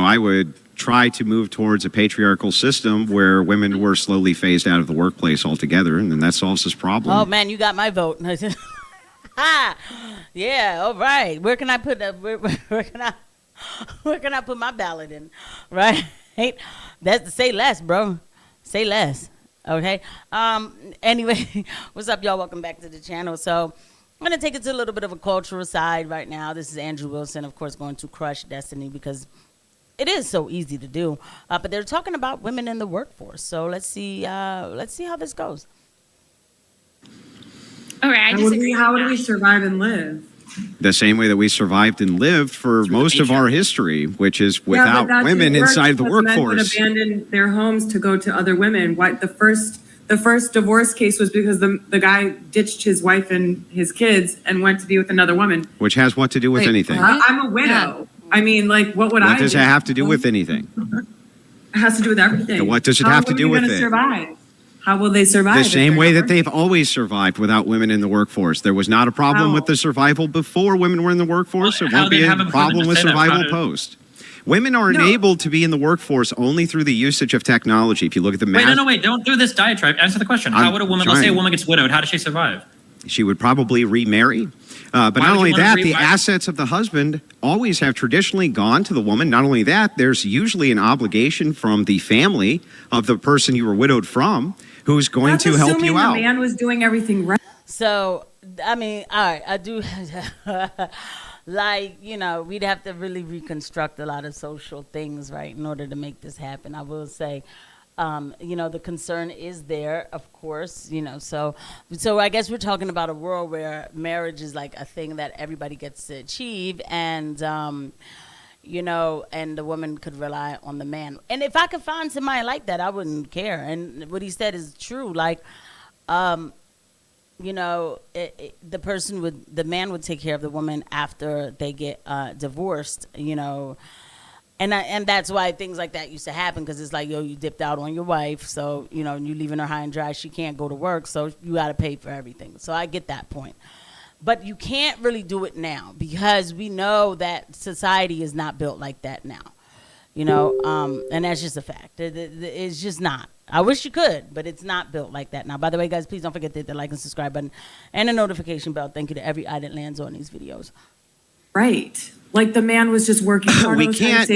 I would try to move towards a patriarchal system where women were slowly phased out of the workplace altogether, and then that solves this problem. Oh man, you got my vote. Yeah, all right. Where can I put where can I put my ballot in? Right? That's say less, bro. Say less. Okay. Anyway, what's up, y'all? Welcome back to the channel. So I'm gonna take it to a little bit of a cultural side right now. This is Andrew Wilson, of course, going to crush Destiny because it is so easy to do. But they're talking about women in the workforce. So let's see how this goes. Okay, I disagree. How would we survive and live? The same way that we survived and lived for most of our history, which is without women inside the workforce. Men would abandon their homes to go to other women. The first divorce case was because the guy ditched his wife and his kids and went to be with another woman. Which has what to do with anything? I'm a widow. Yeah. I mean, like, what would I do? What does it have to do with anything? It has to do with everything. And what does it have to do with it? Survive? How will they survive? The same way that they've always survived without women in the workforce. There was not a problem with the survival before women were in the workforce. There won't be a problem with survival post. Women are enabled to be in the workforce only through the usage of technology. If you look at the math. Wait, don't do this diatribe. Answer the question. How would a woman, let's say a woman gets widowed, how does she survive? She would probably remarry. But not only that, the assets of the husband always have traditionally gone to the woman. Not only that, there's usually an obligation from the family of the person you were widowed from who's going to help you out. The man was doing everything right. So, I mean, all right, I do, like, you know, we'd have to really reconstruct a lot of social things, right, in order to make this happen. I will say, you know, the concern is there, of course, you know, so I guess we're talking about a world where marriage is like a thing that everybody gets to achieve, and, you know, and the woman could rely on the man. And if I could find somebody like that, I wouldn't care. And what he said is true. Like, you know, the man would take care of the woman after they get divorced, you know. And that's why things like that used to happen, because it's like, yo, you dipped out on your wife, so, you know, you leaving her high and dry. She can't go to work, so you got to pay for everything. So I get that point. But you can't really do it now, because we know that society is not built like that now, you know, and that's just a fact. It's just not. I wish you could, but it's not built like that now. By the way, guys, please don't forget to hit the like and subscribe button and the notification bell. Thank you to every eye that lands on these videos. Right. Like the man was just working hard. We can't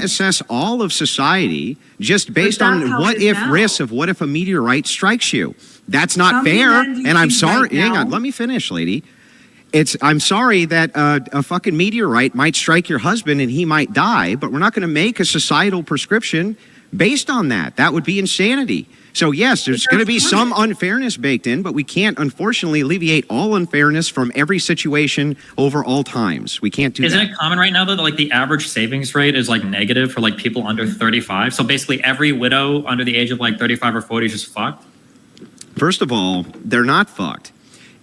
assess all of society just based on what if risks of what if a meteorite strikes you. That's not fair. And I'm sorry. Hang on. Let me finish, lady. I'm sorry that a fucking meteorite might strike your husband and he might die, but we're not going to make a societal prescription based on that. That would be insanity. So yes, there's going to be some unfairness baked in, but we can't, unfortunately, alleviate all unfairness from every situation over all times. We can't do that. Isn't it common right now, though, that like the average savings rate is like negative for like people under 35? So basically every widow under the age of like 35 or 40 is just fucked? First of all, they're not fucked.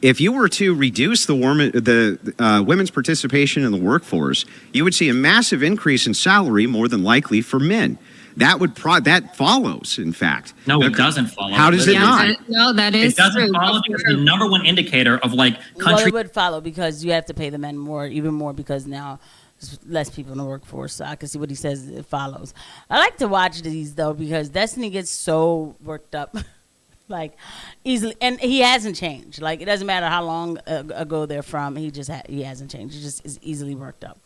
If you were to reduce the women's participation in the workforce, you would see a massive increase in salary, more than likely, for men. That follows, in fact. No, it doesn't follow. How does it not? No, that is true. It doesn't follow because the number one indicator of like country. Well, it would follow because you have to pay the men more, even more, because now there's less people in the workforce. So I can see what he says. It follows. I like to watch these though, because Destiny gets so worked up. Like easily, and he hasn't changed. Like it doesn't matter how long ago they're from. He hasn't changed. He just is easily worked up.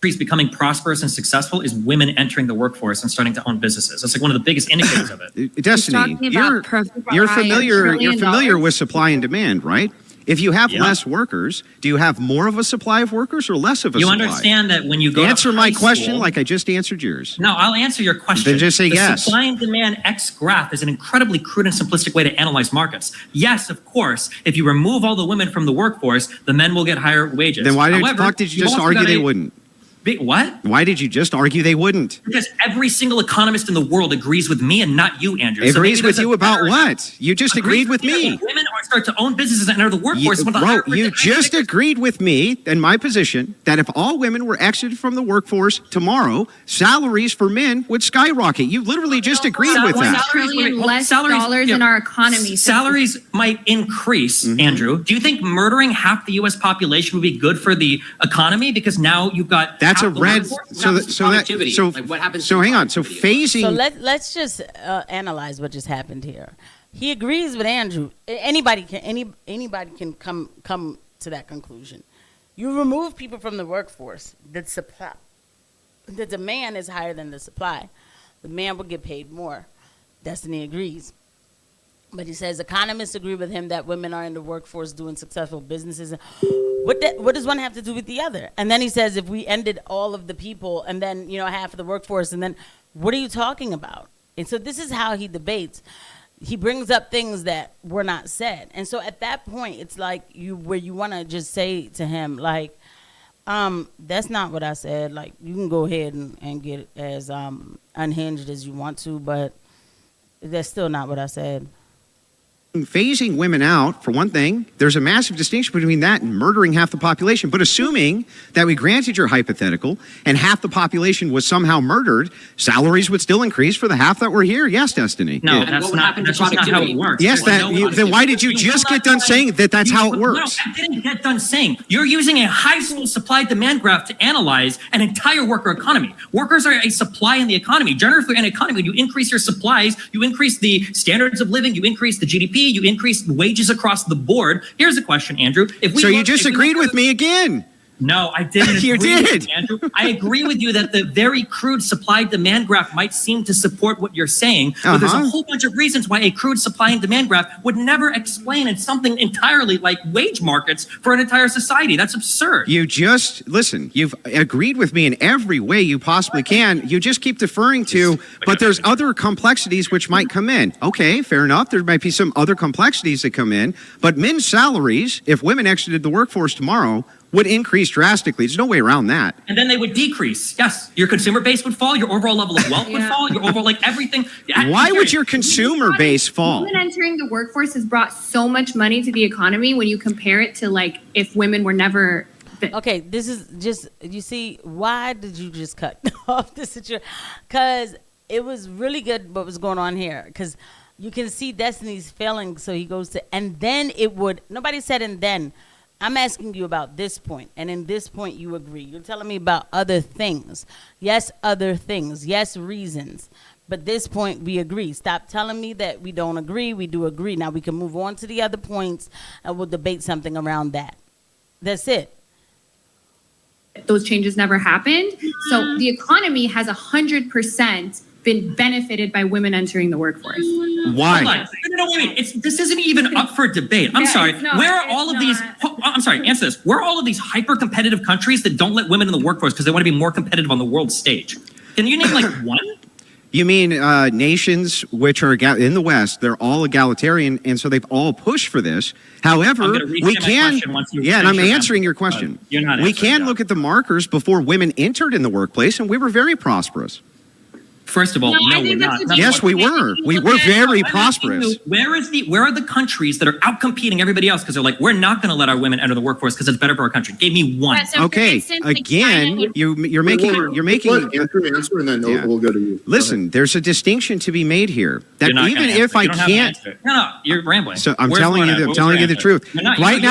Becoming prosperous and successful is women entering the workforce and starting to own businesses. That's like one of the biggest indicators of it. Destiny, you're familiar with supply and demand, right? If you have less workers, do you have more of a supply of workers or less of a supply? You understand that when you go answer to my high question school, like I just answered yours. No, I'll answer your question. Then just say yes. The supply and demand X graph is an incredibly crude and simplistic way to analyze markets. Yes, of course, if you remove all the women from the workforce, the men will get higher wages. Then why the fuck did you just argue they wouldn't? What? Why did you just argue they wouldn't? Because every single economist in the world agrees with me and not you, Andrew. Agrees with you about what? You just agreed with me. Women are start to own businesses and enter the workforce. You just agreed with me and my position that if all women were exited from the workforce tomorrow, salaries for men would skyrocket. You literally just agreed with that. Trillion less dollars in our economy. Salaries might increase, Andrew. Do you think murdering half the U.S. population would be good for the economy? Because now you've got that's a red. Productivity. Like what happens? So hang on. So phasing. So let's just analyze what just happened here. He agrees with Andrew. Anybody can come to that conclusion. You remove people from the workforce. The demand is higher than the supply. The man will get paid more. Destiny agrees. But he says economists agree with him that women are in the workforce doing successful businesses. What does one have to do with the other? And then he says if we ended all of the people and then, half of the workforce, and then what are you talking about? And so this is how he debates. He brings up things that were not said. And so at that point, it's like you want to just say to him, like, that's not what I said. Like, you can go ahead and get as unhinged as you want to, but that's still not what I said. Phasing women out, for one thing, there's a massive distinction between that and murdering half the population. But assuming that we granted your hypothetical and half the population was somehow murdered, salaries would still increase for the half that were here. Yes, Destiny. No, And that's what would not, happen to that's just not how it productivity? works. Yes, then why did you just get done saying that that's how it works? No, I didn't get done saying. You're using a high school supply-demand graph to analyze an entire worker economy. Workers are a supply in the economy. Generally, for an economy, when you increase your supplies, you increase the standards of living, you increase the GDP, you increase wages across the board. Here's a question, Andrew. So you just agreed with me again. No, I didn't. You agree with did. you, Andrew. I agree with you that the very crude supply-demand graph might seem to support what you're saying, but there's a whole bunch of reasons why a crude supply and demand graph would never explain it's something entirely like wage markets for an entire society. That's absurd. Listen, you've agreed with me in every way you possibly can. You just keep deferring to, but there's other complexities which might come in. Okay, fair enough. There might be some other complexities that come in, but men's salaries, if women exited the workforce tomorrow, would increase drastically. There's no way around that. And then they would decrease. Yes, your consumer base would fall, your overall level of wealth would fall, your overall, everything. Why would your consumer base fall? Women entering the workforce has brought so much money to the economy when you compare it to if women were never. Okay, this is just, you see, why did you just cut off the situation? Because it was really good what was going on here. Because you can see Destiny's failing, so he goes to, and then it would, nobody said and then. I'm asking you about this point, and in this point you agree. You're telling me about other things. Yes, other things. Yes, reasons. But this point we agree. Stop telling me that we don't agree. We do agree. Now we can move on to the other points, and we'll debate something around that. That's it. Those changes never happened. So the economy has 100% been benefited by women entering the workforce. Why? No, wait. This isn't even up for debate. I'm sorry. Where are all of these? I'm sorry. Answer this. Where are all of these hyper-competitive countries that don't let women in the workforce because they want to be more competitive on the world stage? Can you name one? You mean nations which are in the West, they're all egalitarian, and so they've all pushed for this. However, we can, and I'm answering your question. We can look at the markers before women entered in the workplace, and we were very prosperous. First of all, no, we're not. Yes, we were. We were very prosperous. Where are the countries that are outcompeting everybody else because they're like, we're not going to let our women enter the workforce because it's better for our country? Give me one. Okay, again, you're making. Answer and then we'll go to you. Listen, there's a distinction to be made here. That even if I can't, no, you're rambling. So I'm telling you the truth. Right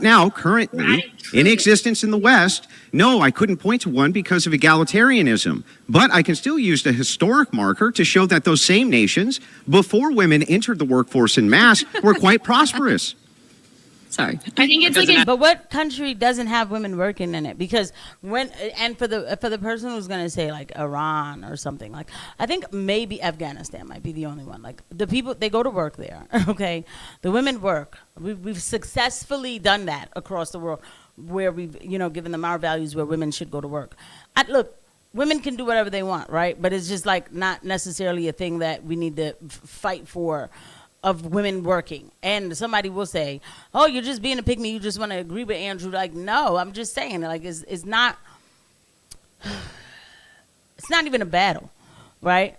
now, currently in existence in the West, no, I couldn't point to one because of egalitarianism. But I can still use the historic marker to show that those same nations, before women entered the workforce en masse, were quite prosperous. Sorry. I think it's But what country doesn't have women working in it? Because for the person who's going to say Iran or something, I think maybe Afghanistan might be the only one. The people, they go to work there, okay? The women work. We've successfully done that across the world where we've, given them our values where women should go to work. Look, women can do whatever they want, right? But it's just not necessarily a thing that we need to fight for, of women working. And somebody will say, oh, you're just being a pick me, you just want to agree with Andrew. No, I'm just saying, it's not even a battle, right?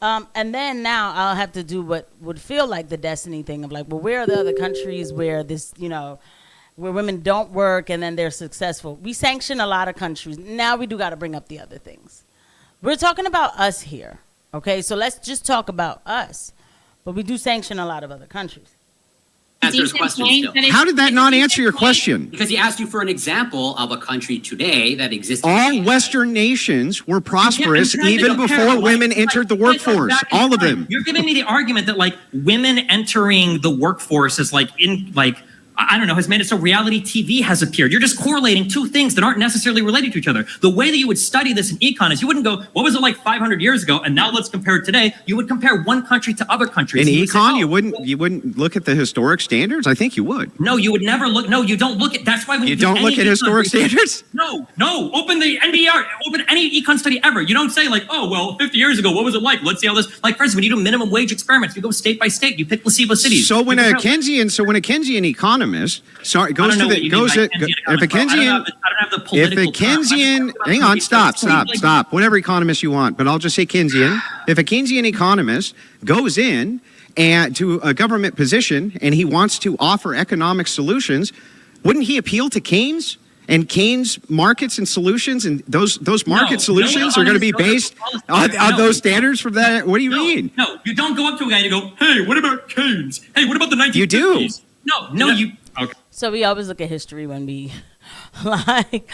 And then now I'll have to do what would feel like the destiny thing of like, well, where are the other countries where this, where women don't work and then they're successful? We sanction a lot of countries. Now we do got to bring up the other things. We're talking about us here, okay? So let's just talk about us. But we do sanction a lot of other countries. Answer his question still. How did that not answer your question? Because he asked you for an example of a country today that exists. All Western nations were prosperous even before women entered the workforce. All of them. You're giving me the argument that like women entering the workforce is I don't know, has made it so reality TV has appeared. You're just correlating two things that aren't necessarily related to each other. The way that you would study this in econ is you wouldn't go, what was it like 500 years ago? And now let's compare it today. You would compare one country to other countries. In econ, you wouldn't look at the historic standards? I think you would. No, you would never look. No, you don't look at, that's why when you don't look at historic standards? No, open the NDR, open any econ study ever. You don't say like, oh, well, 50 years ago, what was it like? Let's see how this, like for instance, when you do minimum wage experiments, you go state by state, you pick placebo cities. So when a Keynesian economist, hang on, stop. Whatever economist you want, but I'll just say Keynesian. If a Keynesian economist goes in and to a government position and he wants to offer economic solutions, wouldn't he appeal to Keynes? And Keynes markets and solutions, and those market solutions are going to be based on those standards from that. What do you mean? No, you don't go up to a guy and you go, hey, what about Keynes? Hey, what about the 1950s? You do. No. Okay. So we always look at history when we, like,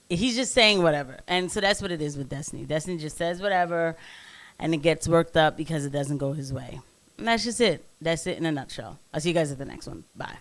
he's just saying whatever. And so that's what it is with Destiny. Destiny just says whatever, and it gets worked up because it doesn't go his way. And that's just it. That's it in a nutshell. I'll see you guys at the next one. Bye.